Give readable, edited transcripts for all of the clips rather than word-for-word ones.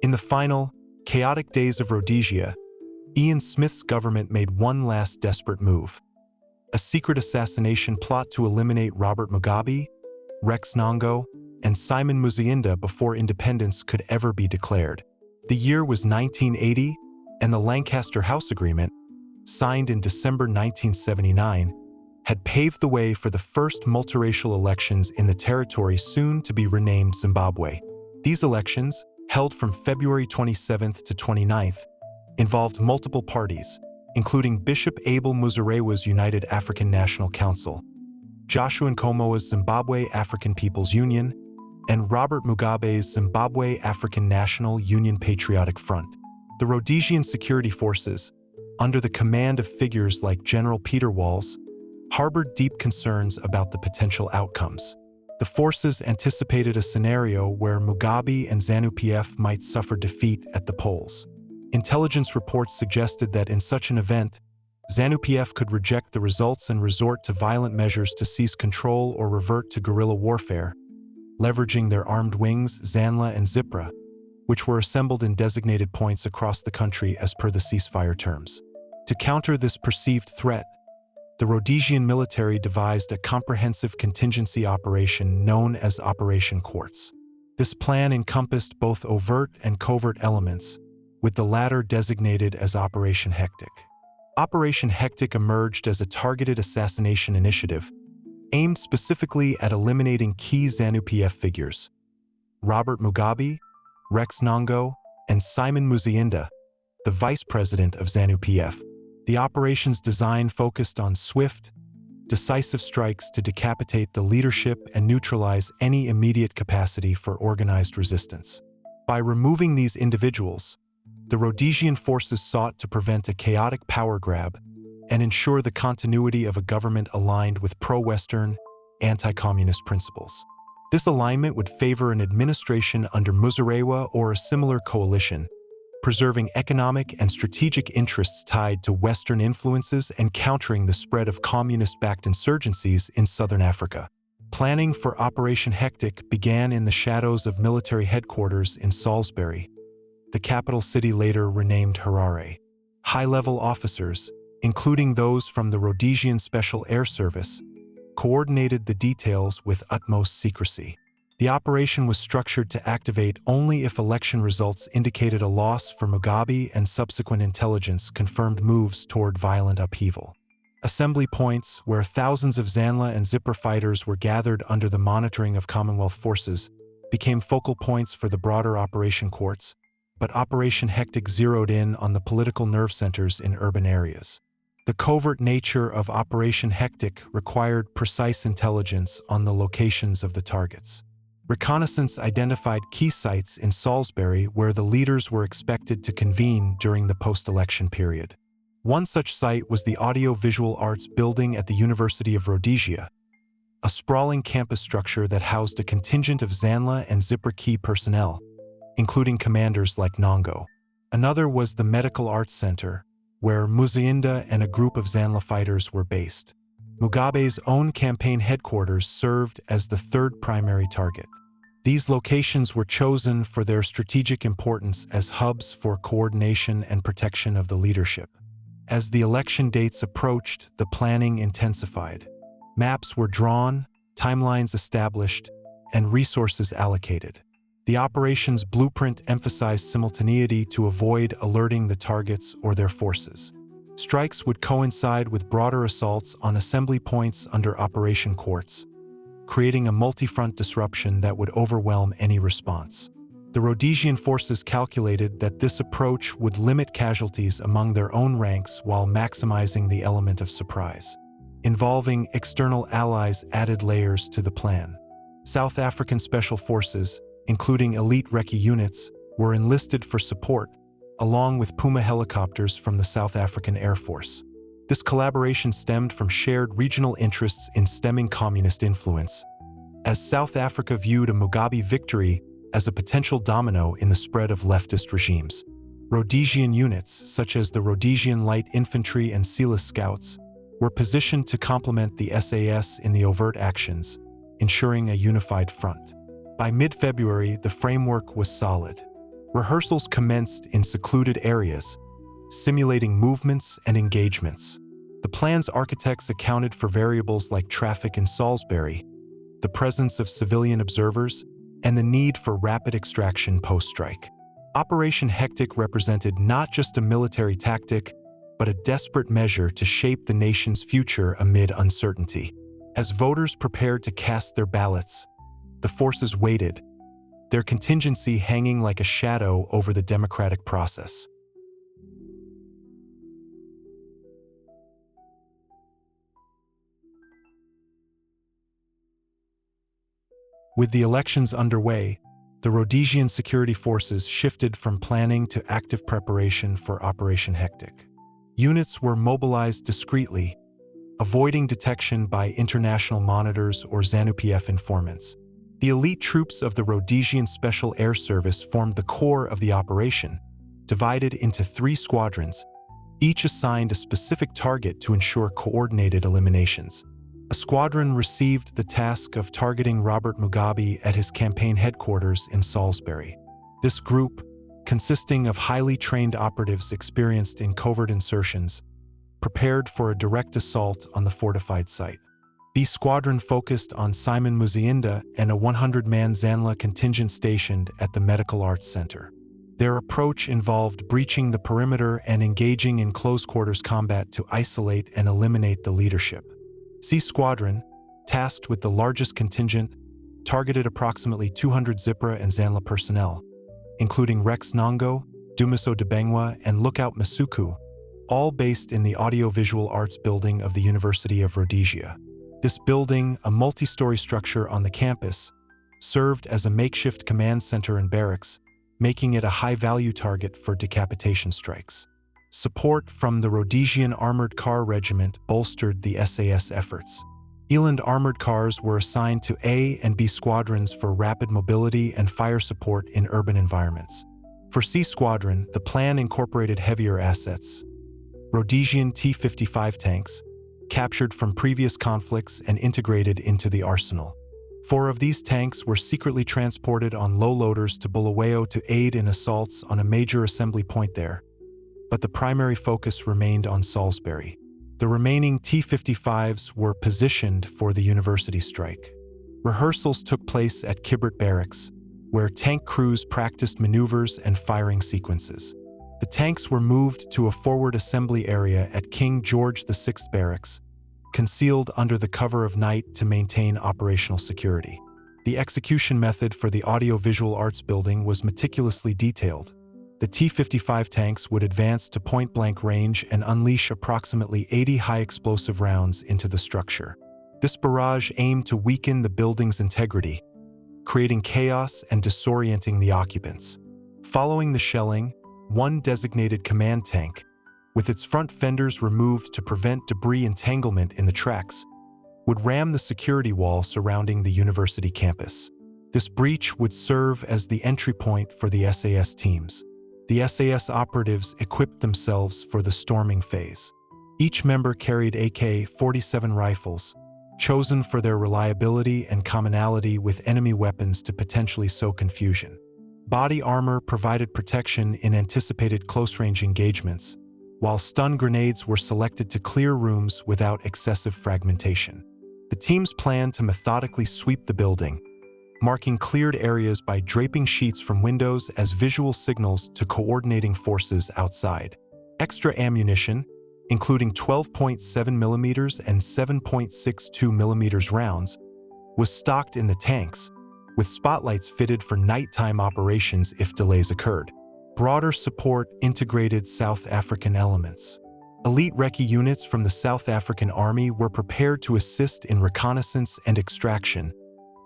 In the final, chaotic days of Rhodesia, Ian Smith's government made one last desperate move: a secret assassination plot to eliminate Robert Mugabe, Rex Nhongo, and Simon Muzenda before independence could ever be declared. The year was 1980, and the Lancaster House Agreement, signed in December 1979, had paved the way for the first multiracial elections in the territory soon to be renamed Zimbabwe. These elections, held from February 27th to 29th, involved multiple parties, including Bishop Abel Muzarewa's United African National Council, Joshua Nkomo's Zimbabwe African People's Union, and Robert Mugabe's Zimbabwe African National Union Patriotic Front. The Rhodesian Security Forces, under the command of figures like General Peter Walls, harbored deep concerns about the potential outcomes. The forces anticipated a scenario where Mugabe and ZANU-PF might suffer defeat at the polls. Intelligence reports suggested that in such an event, ZANU-PF could reject the results and resort to violent measures to seize control or revert to guerrilla warfare, leveraging their armed wings, ZANLA and ZANLA, which were assembled in designated points across the country as per the ceasefire terms. To counter this perceived threat, the Rhodesian military devised a comprehensive contingency operation known as Operation Quartz. This plan encompassed both overt and covert elements, with the latter designated as Operation Hectic. Operation Hectic emerged as a targeted assassination initiative, aimed specifically at eliminating key ZANU-PF figures: Robert Mugabe, Rex Nhongo, and Simon Muzenda, the vice president of ZANU-PF. The operation's design focused on swift, decisive strikes to decapitate the leadership and neutralize any immediate capacity for organized resistance. By removing these individuals, the Rhodesian forces sought to prevent a chaotic power grab and ensure the continuity of a government aligned with pro-Western, anti-communist principles. This alignment would favor an administration under Muzarewa or a similar coalition, preserving economic and strategic interests tied to Western influences and countering the spread of communist-backed insurgencies in southern Africa. Planning for Operation Hectic began in the shadows of military headquarters in Salisbury, the capital city later renamed Harare. High-level officers, including those from the Rhodesian Special Air Service, coordinated the details with utmost secrecy. The operation was structured to activate only if election results indicated a loss for Mugabe and subsequent intelligence confirmed moves toward violent upheaval. Assembly points, where thousands of ZANLA and ZANLA fighters were gathered under the monitoring of Commonwealth forces, became focal points for the broader Operation Quartz, but Operation Hectic zeroed in on the political nerve centers in urban areas. The covert nature of Operation Hectic required precise intelligence on the locations of the targets. Reconnaissance identified key sites in Salisbury where the leaders were expected to convene during the post-election period. One such site was the Audio-Visual Arts Building at the University of Rhodesia, a sprawling campus structure that housed a contingent of ZANLA and ZANLA key personnel, including commanders like Nhongo. Another was the Medical Arts Center, where Muzenda and a group of ZANLA fighters were based. Mugabe's own campaign headquarters served as the third primary target. These locations were chosen for their strategic importance as hubs for coordination and protection of the leadership. As the election dates approached, the planning intensified. Maps were drawn, timelines established, and resources allocated. The operation's blueprint emphasized simultaneity to avoid alerting the targets or their forces. Strikes would coincide with broader assaults on assembly points under Operation Quartz, creating a multi-front disruption that would overwhelm any response. The Rhodesian forces calculated that this approach would limit casualties among their own ranks while maximizing the element of surprise. Involving external allies added layers to the plan. South African Special Forces, including elite recce units, were enlisted for support, along with Puma helicopters from the South African Air Force. This collaboration stemmed from shared regional interests in stemming communist influence, as South Africa viewed a Mugabe victory as a potential domino in the spread of leftist regimes. Rhodesian units, such as the Rhodesian Light Infantry and Silas Scouts, were positioned to complement the SAS in the overt actions, ensuring a unified front. By mid-February, the framework was solid. Rehearsals commenced in secluded areas, simulating movements and engagements. The plan's architects accounted for variables like traffic in Salisbury, the presence of civilian observers, and the need for rapid extraction post-strike. Operation Hectic represented not just a military tactic, but a desperate measure to shape the nation's future amid uncertainty. As voters prepared to cast their ballots, the forces waited, their contingency hanging like a shadow over the democratic process. With the elections underway, the Rhodesian Security Forces shifted from planning to active preparation for Operation Hectic. Units were mobilized discreetly, avoiding detection by international monitors or ZANU-PF informants. The elite troops of the Rhodesian Special Air Service formed the core of the operation, divided into 3 squadrons, each assigned a specific target to ensure coordinated eliminations. A squadron received the task of targeting Robert Mugabe at his campaign headquarters in Salisbury. This group, consisting of highly trained operatives experienced in covert insertions, prepared for a direct assault on the fortified site. B Squadron focused on Simon Muzenda and a 100-man ZANLA contingent stationed at the Medical Arts Center. Their approach involved breaching the perimeter and engaging in close-quarters combat to isolate and eliminate the leadership. C Squadron, tasked with the largest contingent, targeted approximately 200 ZIPRA and ZANLA personnel, including Rex Nhongo, Dumiso Debengwa, and Lookout Masuku, all based in the Audiovisual Arts Building of the University of Rhodesia. This building, a multi-story structure on the campus, served as a makeshift command center and barracks, making it a high-value target for decapitation strikes. Support from the Rhodesian Armoured Corps Regiment bolstered the SAS efforts. Eland armored cars were assigned to A and B squadrons for rapid mobility and fire support in urban environments. For C Squadron, the plan incorporated heavier assets, Rhodesian T-55 tanks, captured from previous conflicts and integrated into the arsenal. 4 of these tanks were secretly transported on low loaders to Bulawayo to aid in assaults on a major assembly point there, but the primary focus remained on Salisbury. The remaining T-55s were positioned for the university strike. Rehearsals took place at Kibrit Barracks, where tank crews practiced maneuvers and firing sequences. The tanks were moved to a forward assembly area at King George VI Barracks, concealed under the cover of night to maintain operational security. The execution method for the Audiovisual Arts Building was meticulously detailed. The T-55 tanks would advance to point-blank range and unleash approximately 80 high-explosive rounds into the structure. This barrage aimed to weaken the building's integrity, creating chaos and disorienting the occupants. Following the shelling, one designated command tank, with its front fenders removed to prevent debris entanglement in the tracks, would ram the security wall surrounding the university campus. This breach would serve as the entry point for the SAS teams. The SAS operatives equipped themselves for the storming phase. Each member carried AK-47 rifles, chosen for their reliability and commonality with enemy weapons to potentially sow confusion. Body armor provided protection in anticipated close-range engagements, while stun grenades were selected to clear rooms without excessive fragmentation. The teams planned to methodically sweep the building, marking cleared areas by draping sheets from windows as visual signals to coordinating forces outside. Extra ammunition, including 12.7mm and 7.62mm rounds, was stocked in the tanks, with spotlights fitted for nighttime operations if delays occurred. Broader support integrated South African elements. Elite recce units from the South African Army were prepared to assist in reconnaissance and extraction,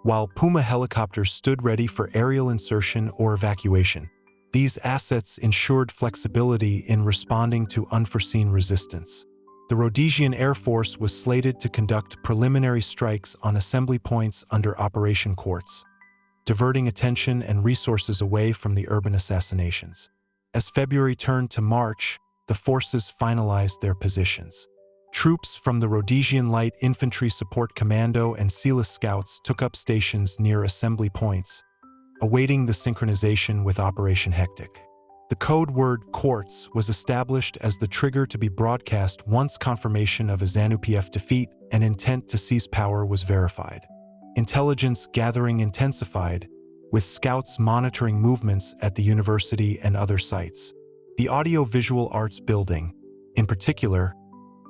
while Puma helicopters stood ready for aerial insertion or evacuation. These assets ensured flexibility in responding to unforeseen resistance. The Rhodesian Air Force was slated to conduct preliminary strikes on assembly points under Operation Quartz, diverting attention and resources away from the urban assassinations. As February turned to March, the forces finalized their positions. Troops from the Rhodesian Light Infantry Support Commando and SEALA Scouts took up stations near assembly points, awaiting the synchronization with Operation Hectic. The code word Quartz was established as the trigger to be broadcast once confirmation of a ZANU-PF defeat and intent to seize power was verified. Intelligence gathering intensified, with scouts monitoring movements at the university and other sites. The Audio-Visual Arts Building, in particular,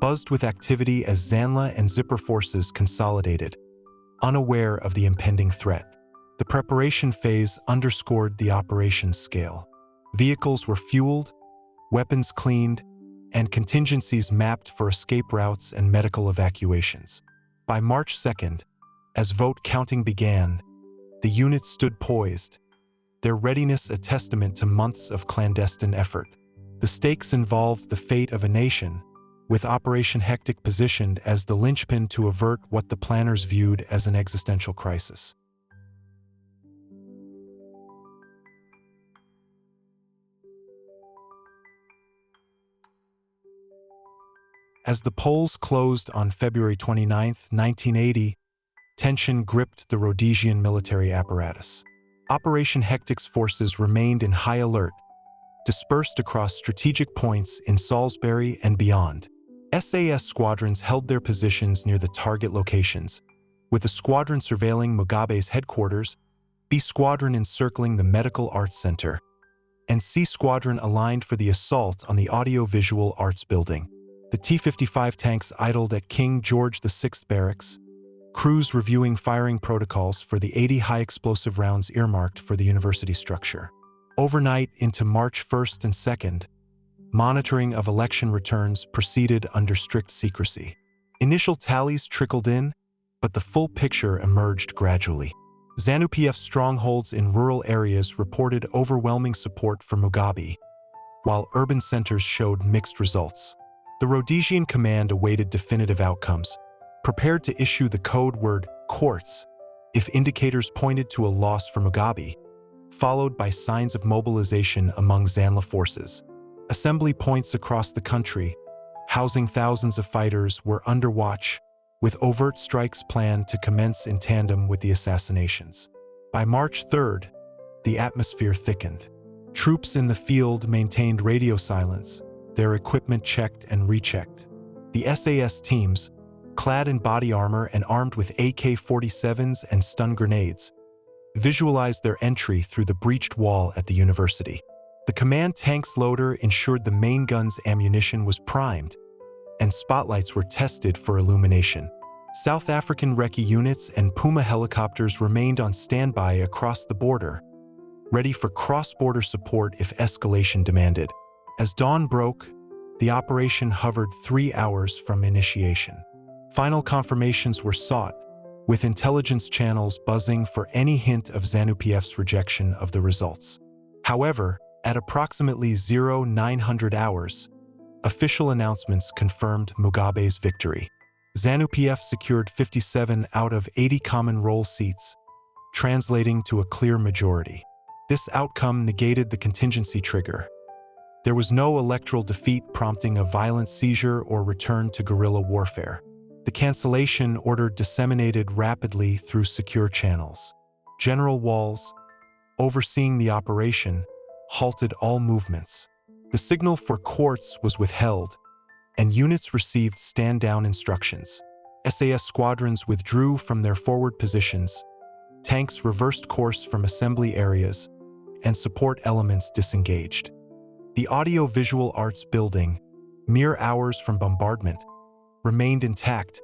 buzzed with activity as ZANLA and Zipper forces consolidated, unaware of the impending threat. The preparation phase underscored the operations scale. Vehicles were fueled, weapons cleaned, and contingencies mapped for escape routes and medical evacuations. By March 2nd, as vote counting began, the units stood poised, their readiness a testament to months of clandestine effort. The stakes involved the fate of a nation, with Operation Hectic positioned as the linchpin to avert what the planners viewed as an existential crisis. As the polls closed on February 29, 1980, tension gripped the Rhodesian military apparatus. Operation Hectic's forces remained in high alert, dispersed across strategic points in Salisbury and beyond. SAS squadrons held their positions near the target locations, with a squadron surveilling Mugabe's headquarters, B Squadron encircling the Medical Arts Center, and C Squadron aligned for the assault on the Audio-Visual Arts Building. The T-55 tanks idled at King George VI Barracks, crews reviewing firing protocols for the 80 high-explosive rounds earmarked for the university structure. Overnight into March 1st and 2nd, monitoring of election returns proceeded under strict secrecy. Initial tallies trickled in, but the full picture emerged gradually. ZANU-PF strongholds in rural areas reported overwhelming support for Mugabe, while urban centers showed mixed results. The Rhodesian command awaited definitive outcomes, prepared to issue the code word Quartz if indicators pointed to a loss for Mugabe, followed by signs of mobilization among ZANLA forces. Assembly points across the country, housing thousands of fighters, were under watch, with overt strikes planned to commence in tandem with the assassinations. By March 3rd, the atmosphere thickened. Troops in the field maintained radio silence, their equipment checked and rechecked. The SAS teams, clad in body armor and armed with AK-47s and stun grenades, visualized their entry through the breached wall at the university. The command tank's loader ensured the main gun's ammunition was primed, and spotlights were tested for illumination. South African recce units and Puma helicopters remained on standby across the border, ready for cross-border support if escalation demanded. As dawn broke, the operation hovered 3 hours from initiation. Final confirmations were sought, with intelligence channels buzzing for any hint of ZANU-PF's rejection of the results. However, at approximately 0900 hours, official announcements confirmed Mugabe's victory. ZANU-PF secured 57 out of 80 common roll seats, translating to a clear majority. This outcome negated the contingency trigger. There was no electoral defeat prompting a violent seizure or return to guerrilla warfare. The cancellation order disseminated rapidly through secure channels. General Walls, overseeing the operation, halted all movements. The signal for Quartz was withheld, and units received stand-down instructions. SAS squadrons withdrew from their forward positions, tanks reversed course from assembly areas, and support elements disengaged. The Audio-Visual Arts Building, mere hours from bombardment, remained intact,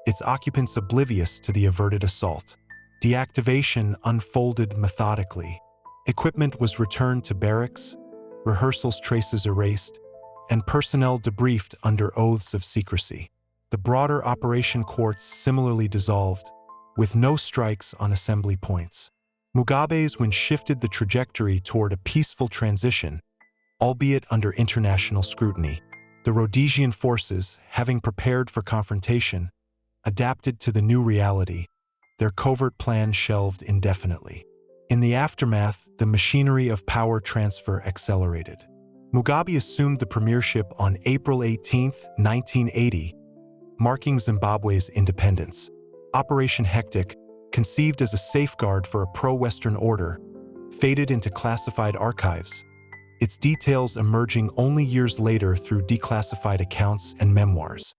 its occupants oblivious to the averted assault. Deactivation unfolded methodically. Equipment was returned to barracks, rehearsals traces erased, and personnel debriefed under oaths of secrecy. The broader Operation Quartz similarly dissolved, with no strikes on assembly points. Mugabe's win shifted the trajectory toward a peaceful transition, albeit under international scrutiny. The Rhodesian forces, having prepared for confrontation, adapted to the new reality, their covert plan shelved indefinitely. In the aftermath, the machinery of power transfer accelerated. Mugabe assumed the premiership on April 18, 1980, marking Zimbabwe's independence. Operation Hectic, conceived as a safeguard for a pro-Western order, faded into classified archives, its details emerging only years later through declassified accounts and memoirs.